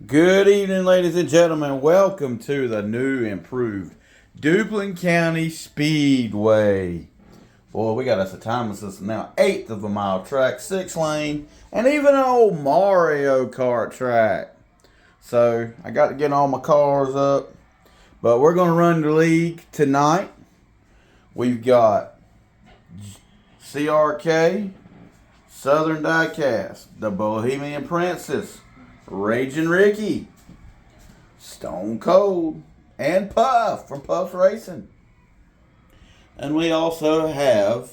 Good evening, ladies and gentlemen. Welcome to the new improved Duplin County Speedway. Boy, we got us a timing system now. 1/8 of a mile track, 6-lane, and even an old Mario Kart track. So I got to get all my cars up. But we're going to run the league tonight. We've got CRK, Southern Diecast, the Bohemian Princess, Raging Ricky, Stone Cold, and Puff from Puff's Racing. And we also have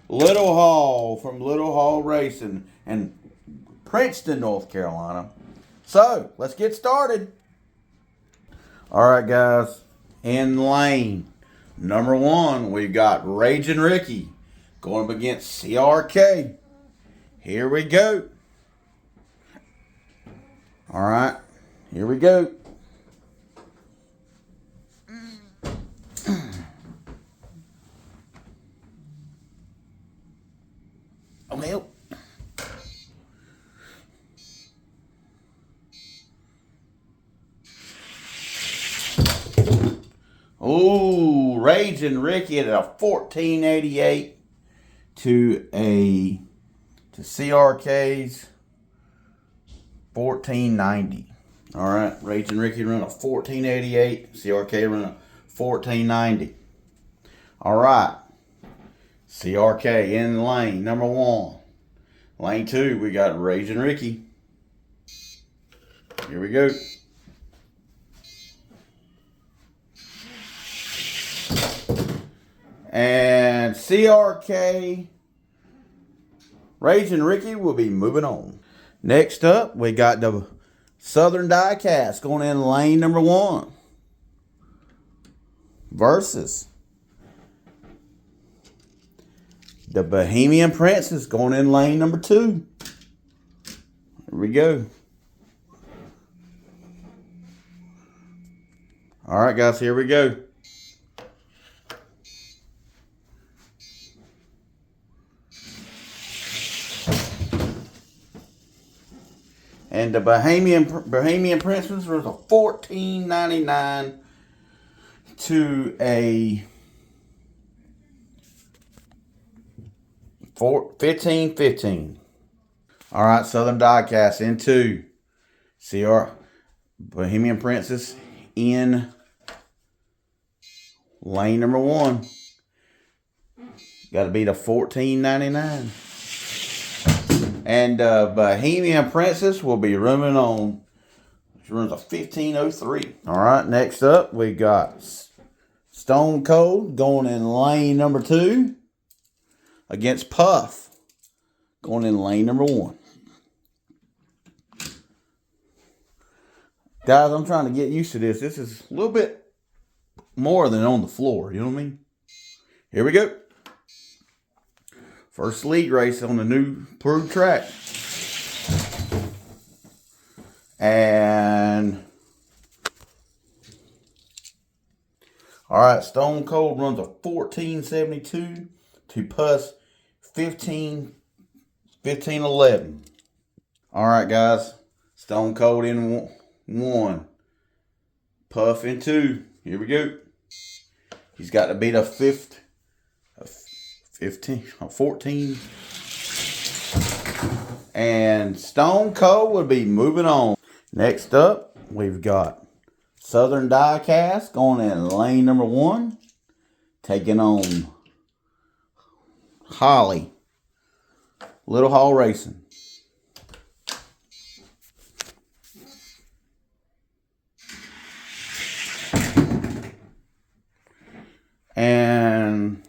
Little Hall from Little Hall Racing in Princeton, North Carolina. So, let's get started. Alright guys, in lane number 1, we've got Raging Ricky going up against CRK. Here we go. Alright, here we go. Oh, hell. Oh, Raging Ricky at a 1488 to CRK's 1490. All right, Raging Ricky run a 1488. CRK run a 1490. All right, CRK in lane number 1. Lane 2, we got Raging Ricky. Here we go. And CRK, Raging Ricky will be moving on. Next up, we got the Southern Diecast going in lane number 1 versus the Bohemian Princess going in lane number 2. Here we go. All right, guys, here we go. And the Bohemian Princess was a 1499 to a 1515. All right, Southern Diecast into Bohemian Princess in lane number 1. Got to be the 1499. And Bohemian Princess will be rooming on. She runs a 1503. All right, next up we got Stone Cold going in lane number 2 against Puff going in lane number 1. Guys, I'm trying to get used to this. This is a little bit more than on the floor. You know what I mean? Here we go. First league race on the new improved track. And all right, Stone Cold runs a 1472 to Puss 1511. All right, guys. Stone Cold in 1. Puff in 2. Here we go. He's got to beat a 14. And Stone Cold will be moving on. Next up, we've got Southern Diecast going in lane number 1, taking on Holly, Little Hall Racing. And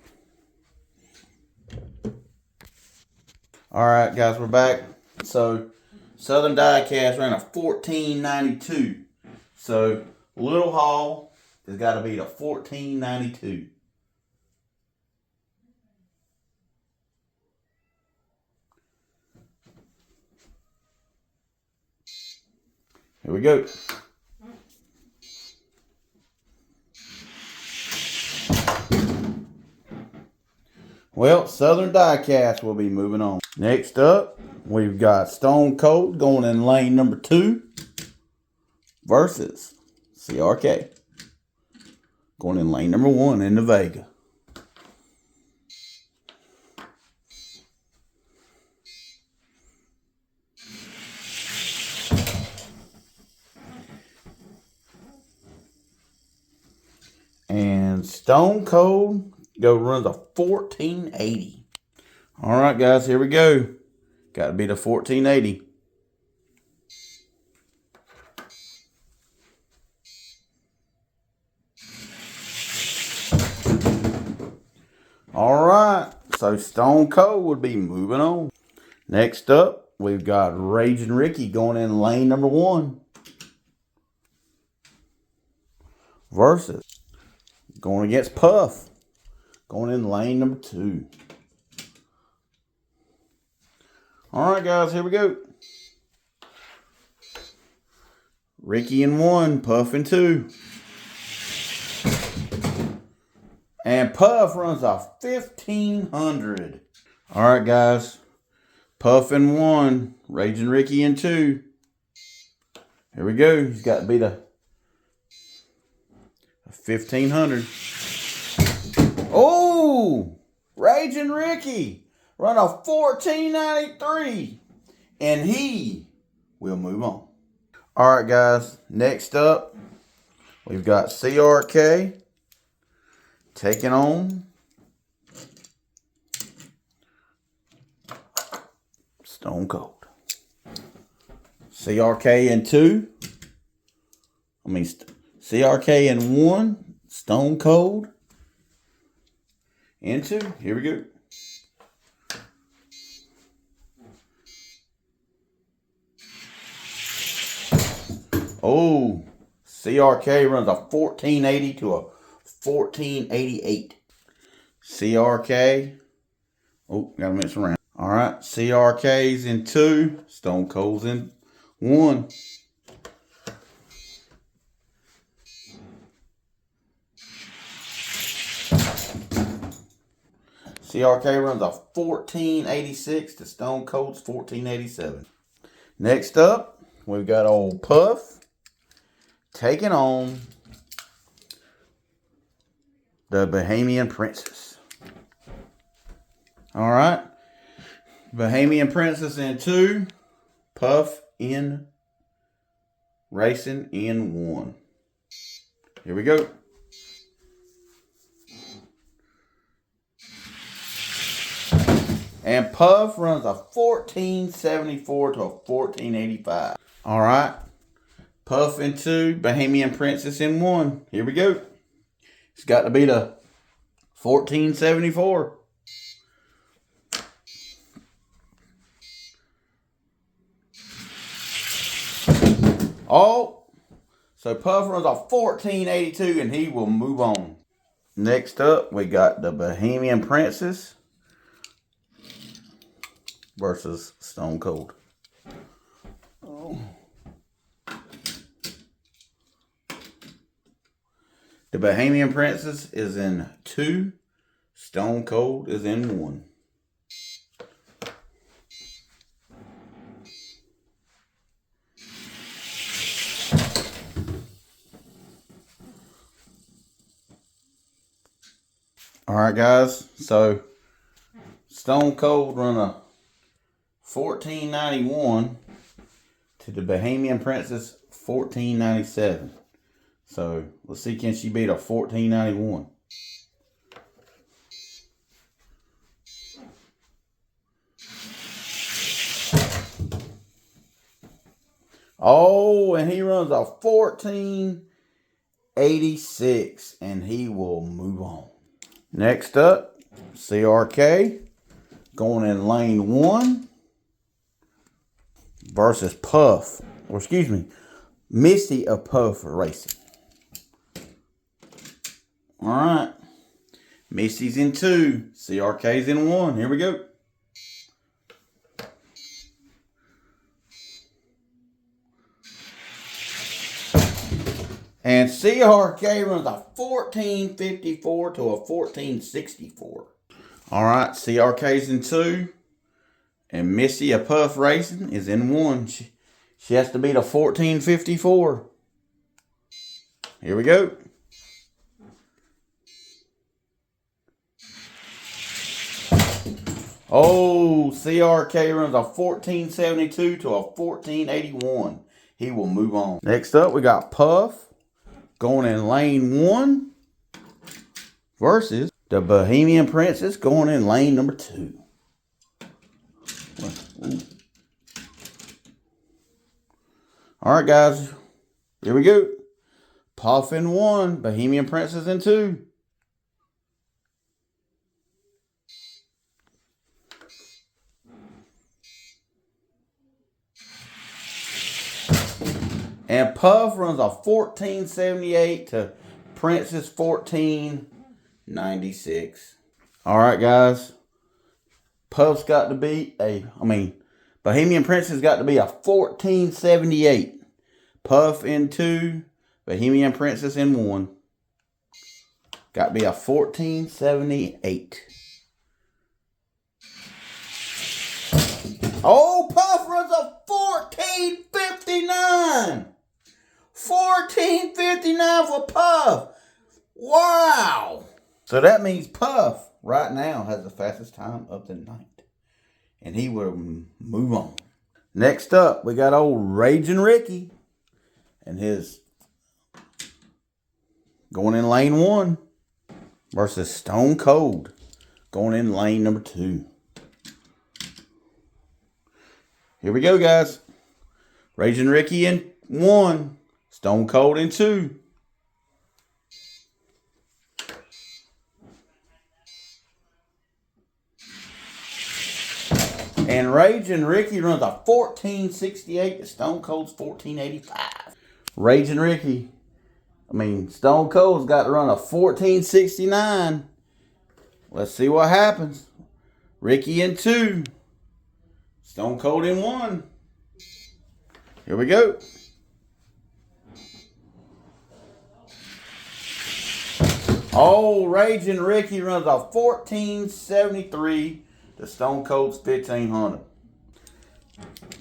all right, guys, we're back. So Southern Diecast ran a 1492. So Little Hall has got to be a 1492. Here we go. Well, Southern Diecast will be moving on. Next up, we've got Stone Cold going in lane number 2 versus CRK. Going in lane number 1 in the Vega. And Stone Cold runs a 1480. All right, guys, here we go. Got to be the 1480. All right, so Stone Cold would be moving on. Next up, we've got Raging Ricky going in lane number 1 versus going against Puff going in lane number 2. All right, guys, here we go. Ricky in 1, Puff in 2. And Puff runs a 1500. All right, guys. Puff in 1, Raging Ricky in 2. Here we go. He's got to beat a 1500. Oh, Raging Ricky run a 1493, and he will move on. All right, guys. Next up, we've got CRK taking on Stone Cold. CRK in 2. CRK in 1. Stone Cold in 2. Here we go. Oh, CRK runs a 1480 to a 1488. CRK. Oh, gotta mix around. All right, CRK's in 2. Stone Cold's in 1. CRK runs a 1486 to Stone Cold's 1487. Next up, we've got old Puff taking on the Bahamian Princess. All right. Bahamian Princess in 2. Puff in Racing in 1. Here we go. And Puff runs a 1474 to a 1485. All right. Puff in 2. Bahamian Princess in 1. Here we go. It's got to be the 1474. Oh, so Puff runs a 1482 and he will move on. Next up, we got the Bahamian Princess versus Stone Cold. Oh. The Bahamian Princess is in 2. Stone Cold is in 1. All right, guys. So Stone Cold run a 1491 to the Bahamian Princess 1497. So let's see, can she beat a 1491? Oh, and he runs a 1486 and he will move on. Next up, CRK going in lane 1 versus Puff, or excuse me, Misty of Puff Racing. All right, Misty's in 2, CRK's in 1. Here we go. And CRK runs a 1454 to a 1464. All right, CRK's in 2. And Missy of Puff Racing is in 1. She has to beat a 1454. Here we go. Oh, CRK runs a 1472 to a 1481. He will move on. Next up, we got Puff going in lane 1 versus the Bohemian Princess going in lane number 2. All right, guys. Here we go. Puff in 1, Bohemian Princess in 2. And Puff runs a 1478 to Princess 1496. All right, guys. Puff's got to be Bohemian Princess got to be a 1478. Puff in 2, Bohemian Princess in 1. Got to be a 1478. Oh, Puff runs a 1459. 1459 for Puff. Wow. So that means Puff right now has the fastest time of the night. And he will move on. Next up, we got old Raging Ricky. And his going in lane 1 versus Stone Cold going in lane number 2. Here we go, guys. Raging Ricky in 1. Stone Cold in 2. And Raging Ricky runs a 1468 to Stone Cold's 1485. Raging Ricky. Stone Cold's got to run a 1469. Let's see what happens. Ricky in 2. Stone Cold in 1. Here we go. Oh, Raging Ricky runs a 1473 to Stone Cold's 1500.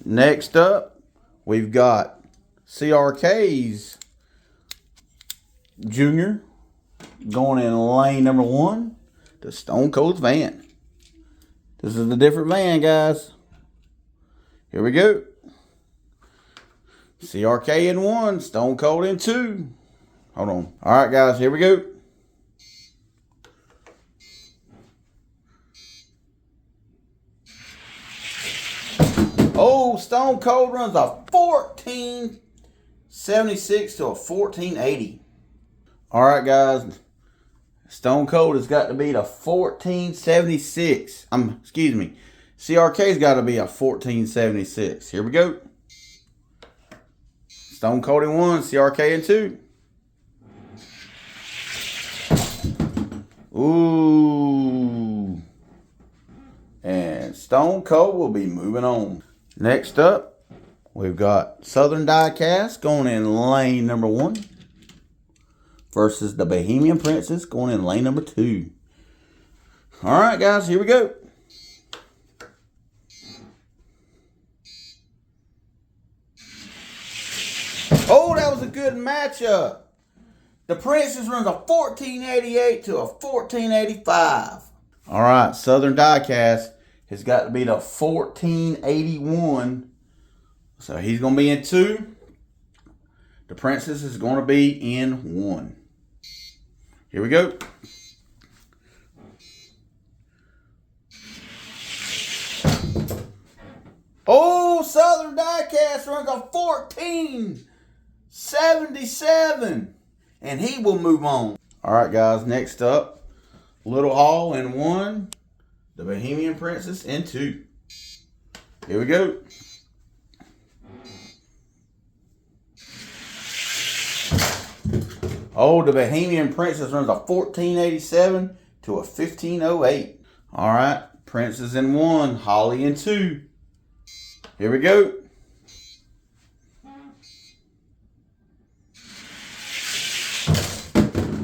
Next up, we've got CRK's Junior going in lane number 1 to Stone Cold's van. This is a different van, guys. Here we go. CRK in 1, Stone Cold in 2. Hold on. All right, guys, here we go. Oh, Stone Cold runs a 1476 to a 1480. All right, guys. Stone Cold has got to be the 1476. CRK's got to be a 1476. Here we go. Stone Cold in 1, CRK in 2. Ooh. And Stone Cold will be moving on. Next up, we've got Southern Diecast going in lane number 1 versus the Bohemian Princess going in lane number 2. All right, guys, here we go. Oh, that was a good matchup. The Princess runs a 1488 to a 1485. All right, Southern Diecast has got to be the 1481. So he's going to be in 2. The Princess is going to be in 1. Here we go. Oh, Southern Diecast runs a 1477. And he will move on. All right, guys. Next up, Little Hall in 1. The Bohemian Princess in 2. Here we go. Oh, the Bohemian Princess runs a 1487 to a 1508. All right. Princess in 1. Holly in 2. Here we go.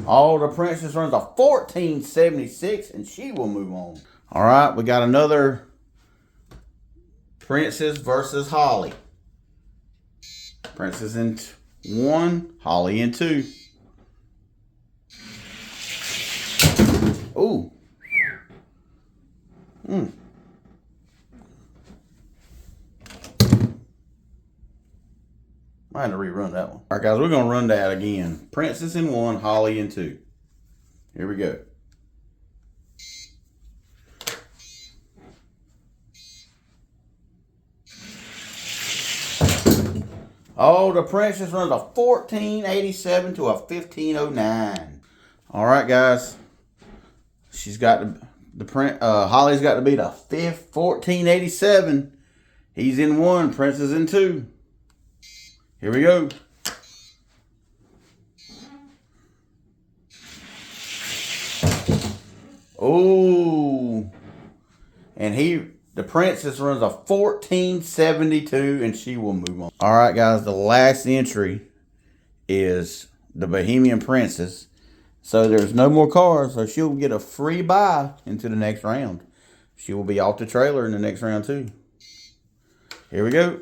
Oh, the Princess runs a 1476 and she will move on. All right, we got another Princess versus Holly. Princess in 1, Holly in 2. Ooh. I had to rerun that one. All right, guys, we're going to run that again. Princess in 1, Holly in 2. Here we go. Oh, the Princess runs a 1487 to a 1509. All right, guys. She's got Holly's got to beat a 1487. He's in 1, Princess in 2. Here we go. Oh, and the Princess runs a 1472, and she will move on. All right, guys, the last entry is the Bohemian Princess. So there's no more cars, so she'll get a free buy into the next round. She will be off the trailer in the next round, too. Here we go.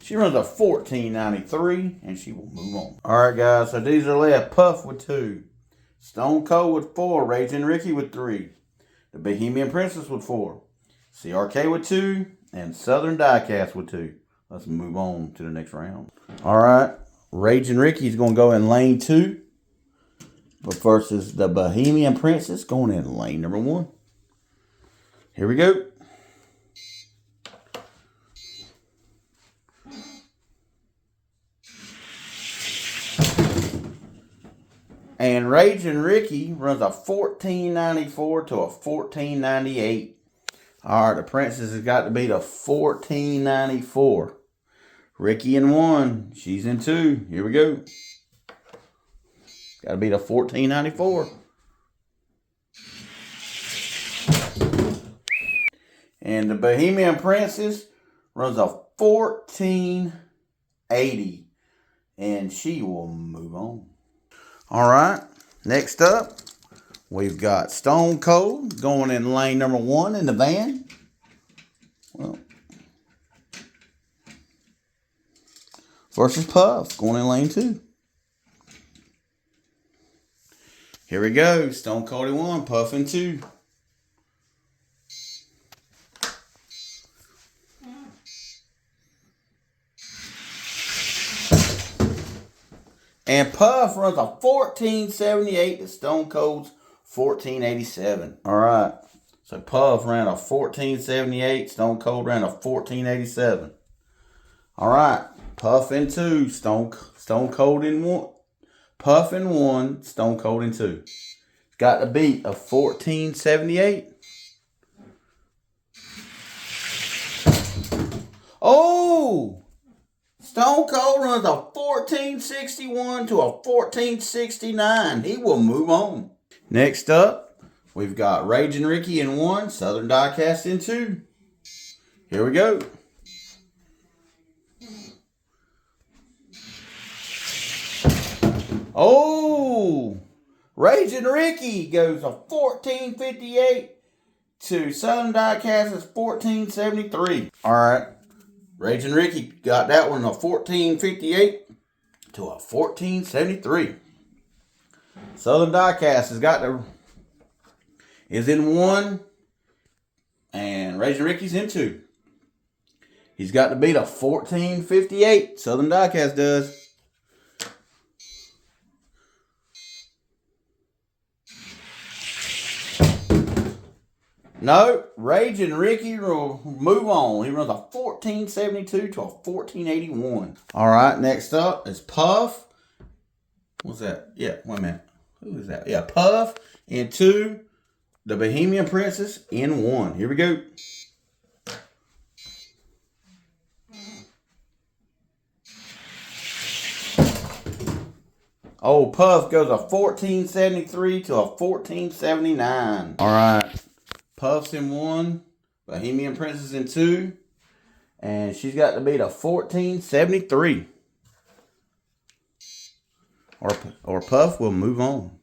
She runs a 1493, and she will move on. All right, guys, so these are left. Puff with 2. Stone Cold with 4. Raging Ricky with 3. The Bohemian Princess with 4. CRK with 2. And Southern Diecast with 2. Let's move on to the next round. All right, Raging Ricky's going to go in lane 2. But versus the Bohemian Princess going in lane number 1. Here we go. And Raging Ricky runs a 1494 to a 1498. All right, the Princess has got to beat a 1494. Ricky in 1. She's in 2. Here we go. Got to beat a 1494. And the Bohemian Princess runs a 1480. And she will move on. All right, next up, we've got Stone Cold going in lane number 1 in the van. Well, versus Puff going in lane 2. Here we go. Stone Cold in 1, Puff in 2. And Puff runs a 1478 to Stone Cold's 1487. All right. So Puff ran a 1478. Stone Cold ran a 1487. All right. Puff in 2. Stone Cold in 1. Puff in 1. Stone Cold in 2. It's got to beat a 1478. Oh! Stone Cold runs a 1461 to a 1469. He will move on. Next up, we've got Raging Ricky in 1, Southern Diecast in 2. Here we go. Oh! Raging Ricky goes a 1458 to Southern Diecast's 1473. All right. Raging Ricky got that one a 1458 to a 1473. Southern Diecast is in 1, and Raging Ricky's in 2. He's got to beat a 1458. Southern Diecast does. No, Raging Ricky will move on. He runs a 1472 to a 1481. All right, next up is Puff. What's that? Yeah, wait a minute. Who is that? Yeah, Puff in 2. The Bohemian Princess in 1. Here we go. Oh, Puff goes a 1473 to a 1479. All right. Puff's in 1, Bohemian Princess in 2, and she's got to beat a 1473. Or Puff will move on.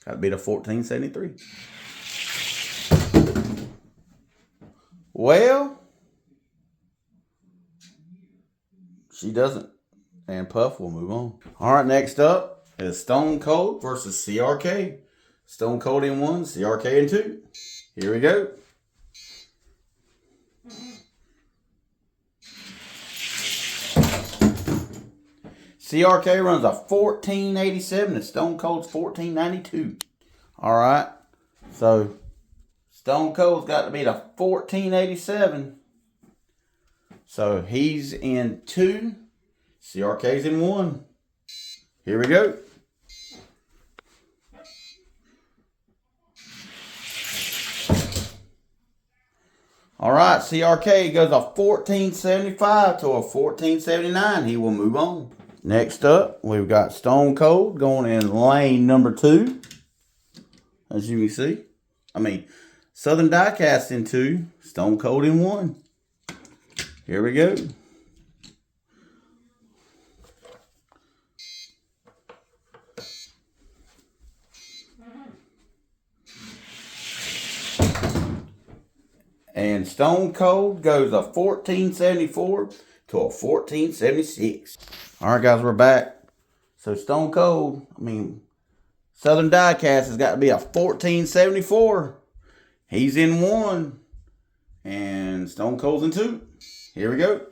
Got to beat a 1473. Well, she doesn't. and Puff will move on. All right, next up is Stone Cold versus CRK. Stone Cold in 1, CRK in 2. Here we go. CRK runs a 1487 and Stone Cold's 1492. All right, so Stone Cold's got to beat a 1487. So he's in 2. CRK's in 1. Here we go. All right, CRK goes a 1475 to a 1479. He will move on. Next up, we've got Stone Cold going in lane number 2. As you can see. Southern Diecast in 2. Stone Cold in 1. Here we go. And Stone Cold goes a 1474 to a 1476. All right, guys, we're back. So Stone Cold, Southern Diecast has got to be a 1474. He's in 1. And Stone Cold's in 2. Here we go.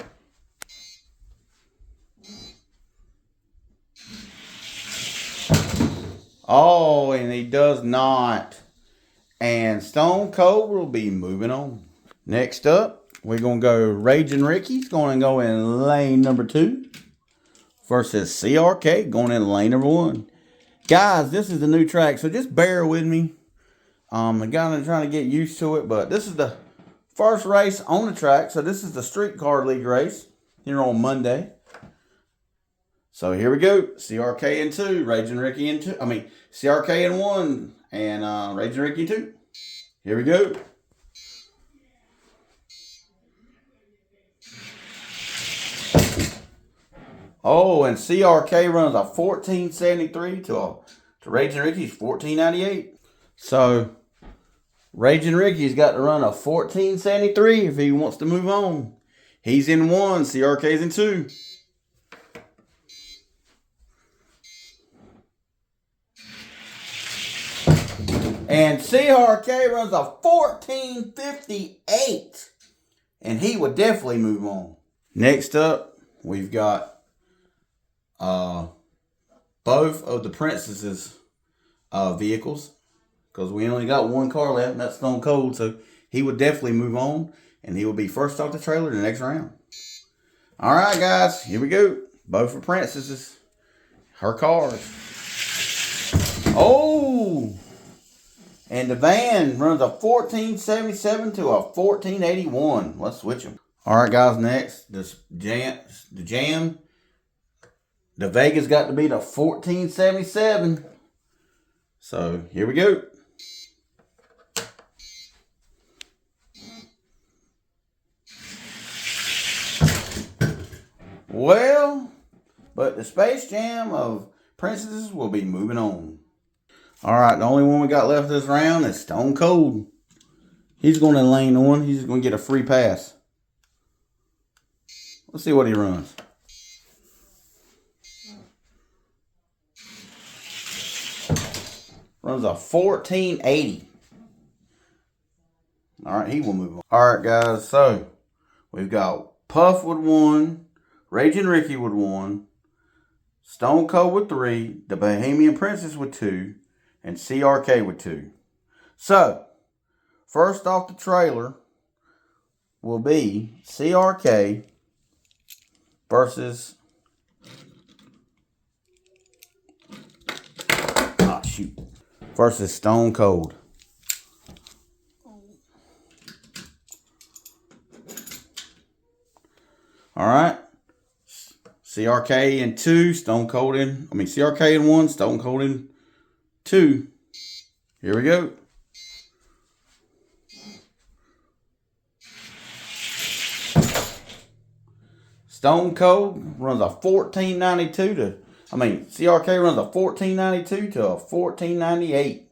Oh, and he does not. And Stone Cold will be moving on. Next up, we're going to go Raging Ricky's going to go in lane number 2 versus CRK going in lane number 1. Guys, this is the new track, so just bear with me. I'm kind of trying to get used to it, but this is the first race on the track. So this is the Streetcar League race here on Monday. So here we go. CRK in 2, Raging Ricky in 2. CRK in 1 and Raging Ricky in 2. Here we go. Oh, and CRK runs a 1473 to Raging Ricky's 1498. So Raging Ricky's got to run a 1473 if he wants to move on. He's in 1, CRK's in 2. And CRK runs a 1458. And he would definitely move on. Next up, we've got both of the Princess's vehicles. Because we only got one car left, and that's Stone Cold. So he would definitely move on. And he will be first off the trailer in the next round. All right, guys. Here we go. Both for Princesses. Her cars. Oh! And the van runs a 1477 to a 1481. Let's switch them. All right, guys. Next, the Jam. The Vega's got to be the 1477. So here we go. Well, but the Space Jam of Princesses will be moving on. All right, the only one we got left this round is Stone Cold. He's going to lane 1. He's going to get a free pass. Let's see what he runs. Runs a 1480. All right, he will move on. All right, guys, so we've got Puff with 1, Raging Ricky with 1, Stone Cold with 3, the Bohemian Princess with 2, and CRK with 2. So, first off the trailer will be CRK versus versus Stone Cold. All right. CRK in 2, CRK in 1, Stone Cold in 2. Here we go. Stone Cold runs a 1492 to, CRK runs a 1492 to a 1498.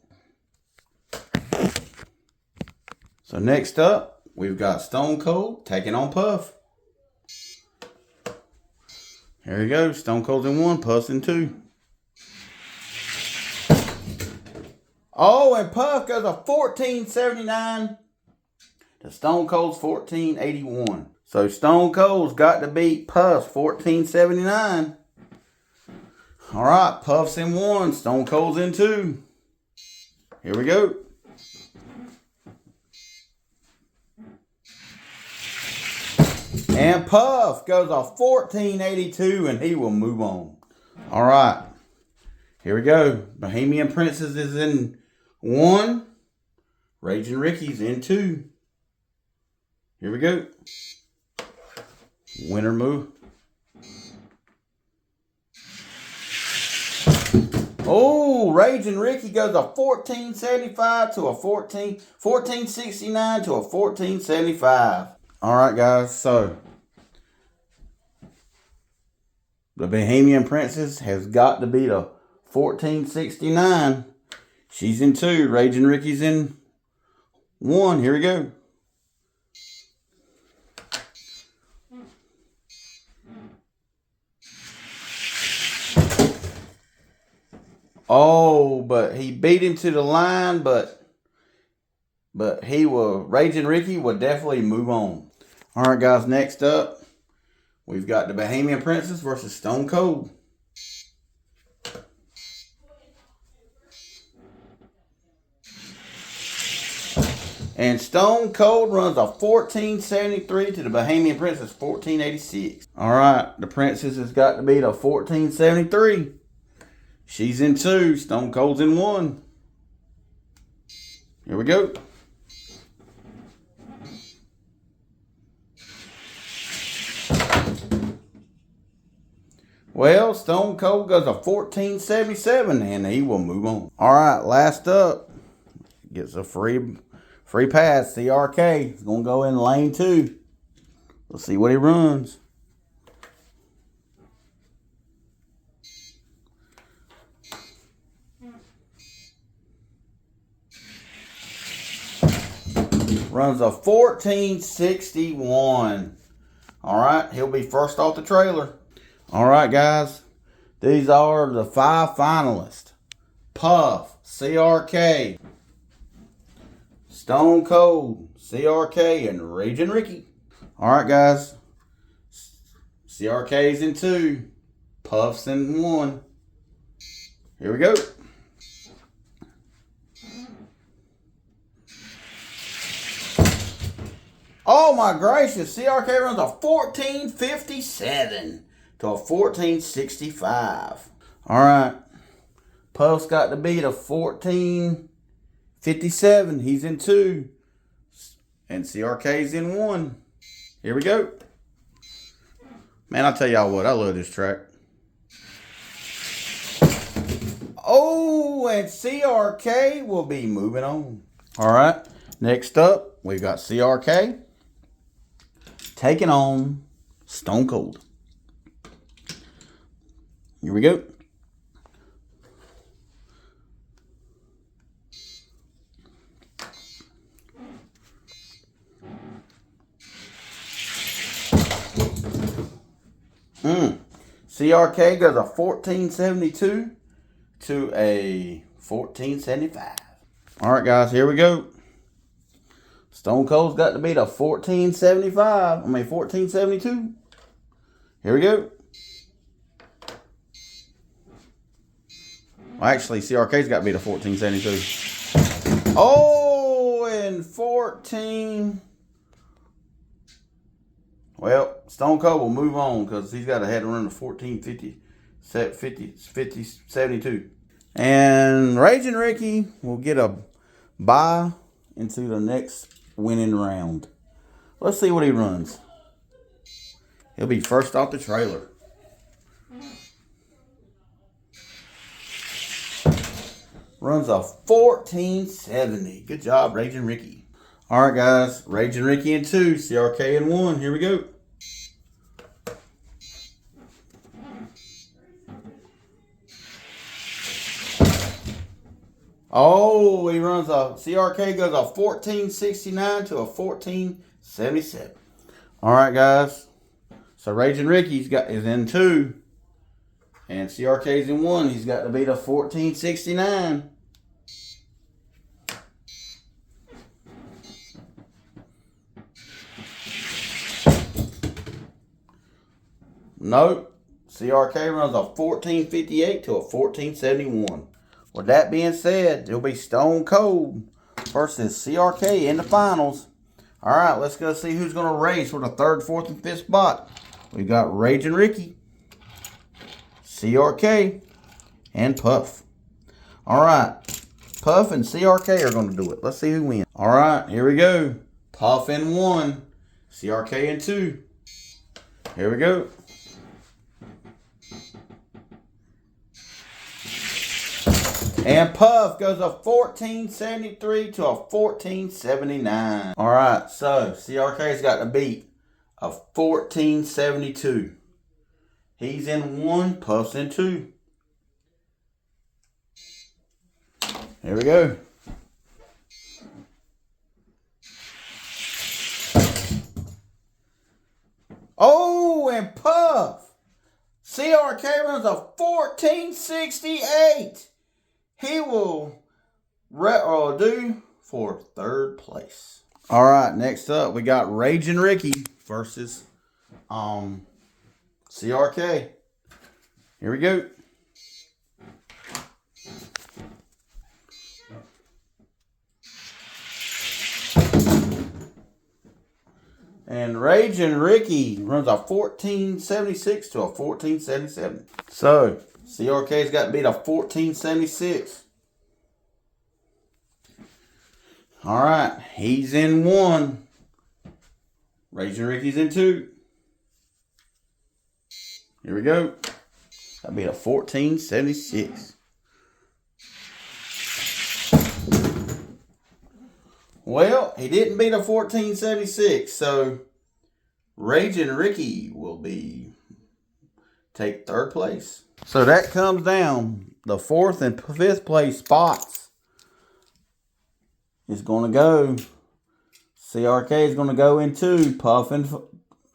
So next up, we've got Stone Cold taking on Puff. Here we go. Stone Cold's in 1, Puff's in 2. Oh, and Puff goes a 1479 to Stone Cold's 1481. So Stone Cold's got to beat Puff's 1479. All right, Puff's in 1, Stone Cold's in 2. Here we go. And Puff goes a 1482, and he will move on. All right, here we go. Bohemian Princess is in 1. Raging Ricky's in 2. Here we go. Winner move. Oh, Raging Ricky goes a 1475 to a 1469 to a 1475. All right, guys. So the Bohemian Princess has got to beat a 1469. She's in 2. Raging Ricky's in 1. Here we go. Oh, but he beat him to the line, but Raging Ricky will definitely move on. All right, guys, next up, we've got the Bohemian Princess versus Stone Cold. And Stone Cold runs a 1473 to the Bohemian Princess 1486. All right, the Princess has got to beat a 1473. She's in 2. Stone Cold's in 1. Here we go. Well, Stone Cold goes a 1477, and he will move on. All right, last up, gets a free pass. CRK is going to go in lane 2. Let's see what he runs. Runs a 1461. All right, he'll be first off the trailer. All right, guys, these are the 5 finalists. Puff, CRK, Stone Cold, CRK, and Raging Ricky. All right, guys, CRK's in 2. Puff's in 1. Here we go. Oh my gracious, CRK runs a 1457 to a 1465. All right, Puff's got to beat a 1457. He's in 2. And CRK's in 1. Here we go. Man, I'll tell y'all what, I love this track. Oh, and CRK will be moving on. All right, next up, we've got CRK taking on Stone Cold. Here we go. CRK goes a 1472 to a 1475. All right, guys, here we go. Stone Cold's got to beat a 1472. Here we go. Well, actually, CRK's got to beat a 1472. Oh, and 14. Well, Stone Cold will move on because he's got a head run of 72. And Raging Ricky will get a bye into the next winning round. Let's see what he runs. He'll be first off the trailer. Runs a 1470. Good job, Raging Ricky. All right, guys. Raging Ricky in 2. CRK in 1. Here we go. Oh, he runs a CRK goes a 1469 to a 1477. All right, guys. So Raging Ricky's is in 2. And CRK's in 1. He's got to beat a 1469. Nope. CRK runs a 1458 to a 1471. With that being said, it'll be Stone Cold versus CRK in the finals. All right, let's go see who's going to race for the 3rd, 4th, and 5th spot. We got Raging Ricky, CRK, and Puff. All right, Puff and CRK are going to do it. Let's see who wins. All right, here we go. Puff in 1, CRK in 2. Here we go. And Puff goes a 1473 to a 1479. All right, so CRK's got to beat a 1472. He's in 1, Puff's in 2. Here we go. Oh, and Puff. CRK runs a 1468. He will do for 3rd place. All right, next up we got Raging Ricky versus CRK. Here we go. And Raging Ricky runs a 1476 to a 1477. So CRK's got to beat a 1476. All right, he's in 1. Raging Ricky's in 2. Here we go. That'll be a 1476. Well, he didn't beat a 1476, so Raging Ricky will take 3rd place. So that comes down. The 4th and 5th place spots is going to go. CRK is going to go in 2. Puff and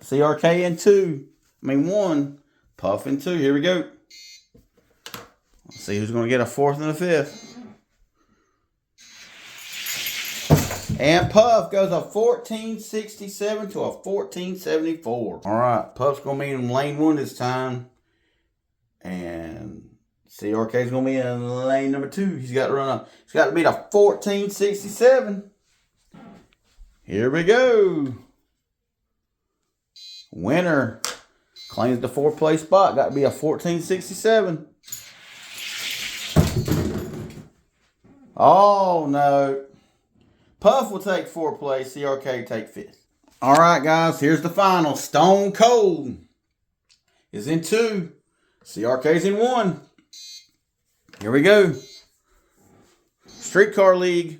CRK in 2. 1. Puff in 2. Here we go. Let's see who's going to get a 4th and a 5th. And Puff goes a 1467 to a 1474. All right, Puff's going to be in lane 1 this time. And CRK's going to be in lane number 2. He's got to beat a 1467. Here we go. Winner claims the 4th place spot. Got to be a 1467. Oh, no. Puff will take 4th place. CRK take 5th. All right, guys. Here's the final. Stone Cold is in 2. CRK's in 1. Here we go. Streetcar League.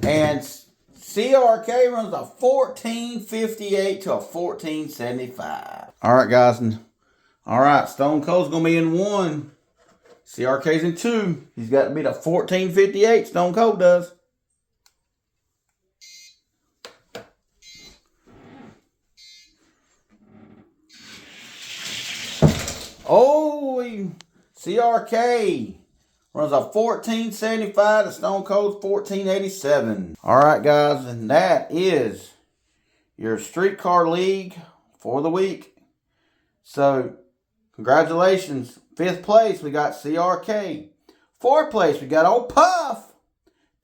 And CRK runs a 1458 to a 1475. All right, guys. All right, Stone Cold's going to be in 1. CRK's in 2. He's got to beat a 1458. Stone Cold does. Oh, CRK runs a 1475 to Stone Cold's 1487. All right, guys, and that is your Streetcar League for the week. So, congratulations. 5th place, we got CRK. 4th place, we got old Puff.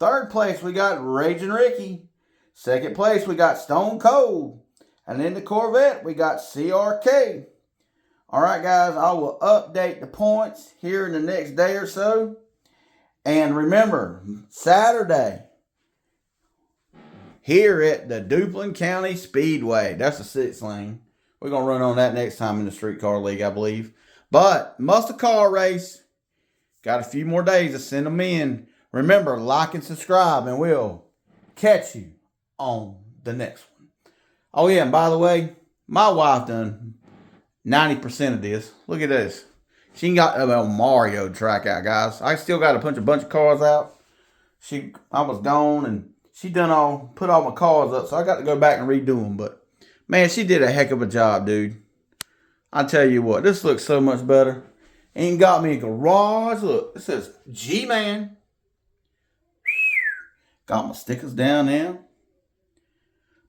3rd place, we got Raging Ricky. 2nd place, we got Stone Cold. And in the Corvette, we got CRK. All right, guys, I will update the points here in the next day or so. And remember, Saturday, here at the Duplin County Speedway. That's a 6-lane. We're going to run on that next time in the Streetcar League, I believe. But, muscle car race. Got a few more days to send them in. Remember, like and subscribe, and we'll catch you on the next one. Oh, yeah, and by the way, my wife done 90% of this. Look at this. She got a Mario track out, guys. I still got to punch a bunch of cars out. I was gone, and she put all my cars up, so I got to go back and redo them. But Man, she did a heck of a job, dude. I tell you what, this looks so much better. Ain't got me a garage. Look, it says G-Man. Got my stickers down there.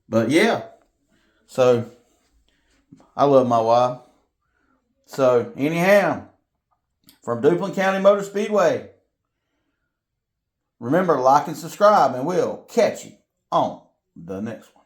But yeah, so I love my wife. So anyhow, from Duplin County Motor Speedway, remember to like and subscribe, and we'll catch you on the next one.